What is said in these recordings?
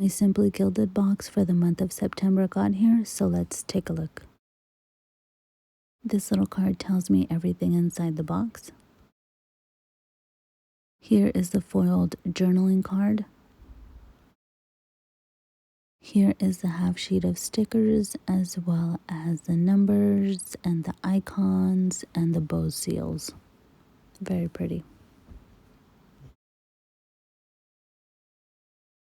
My Simply Gilded box for the month of September got here, so let's take a look. This little card tells me everything inside the box. Here is the foiled journaling card. Here is the half sheet of stickers, as well as the numbers and the icons and the bow seals. Very pretty.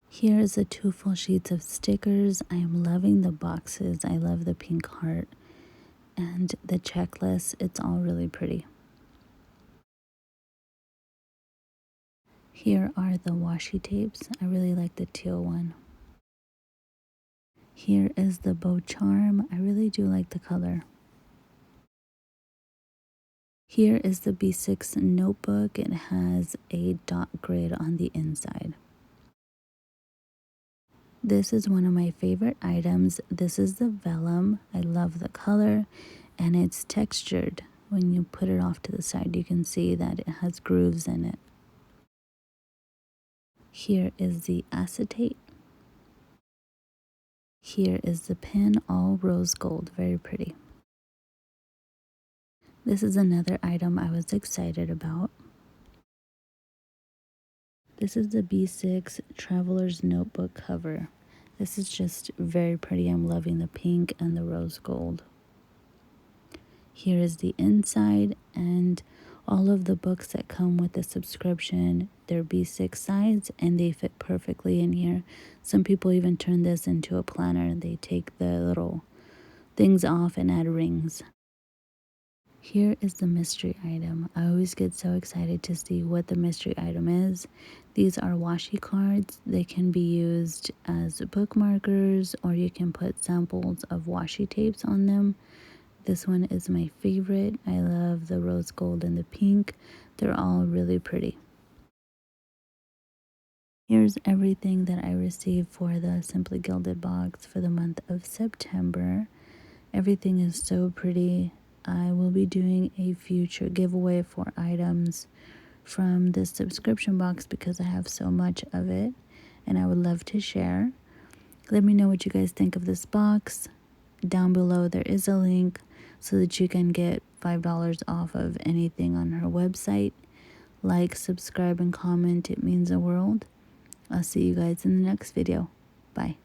Here is the 2 full sheets of stickers. I am loving the boxes. I love the pink heart and the checklist. It's all really pretty. Here are the washi tapes. I really like the teal one. Here is the bow charm. I really do like the color. Here is the B6 notebook. It has a dot grid on the inside. This is one of my favorite items. This is the vellum. I love the color, and it's textured. When you put it off to the side, you can see that it has grooves in it. Here is the acetate. Here is the pin, all rose gold, very pretty. This is another item I was excited about. This is the B6 Traveler's Notebook cover. This is just very pretty. I'm loving the pink and the rose gold. Here is the inside, and all of the books that come with the subscription, they're B6 size and they fit perfectly in here. Some people even turn this into a planner. They take the little things off and add rings. Here is the mystery item. I always get so excited to see what the mystery item is. These are washi cards. They can be used as bookmarkers, or you can put samples of washi tapes on them. This one is my favorite. I love the rose gold and the pink. They're all really pretty. Here's everything that I received for the Simply Gilded box for the month of September. Everything is so pretty. I will be doing a future giveaway for items from this subscription box because I have so much of it and I would love to share. Let me know what you guys think of this box. Down below there is a link so that you can get $5 off of anything on her website. Like, subscribe, and comment. It means the world. I'll see you guys in the next video. Bye.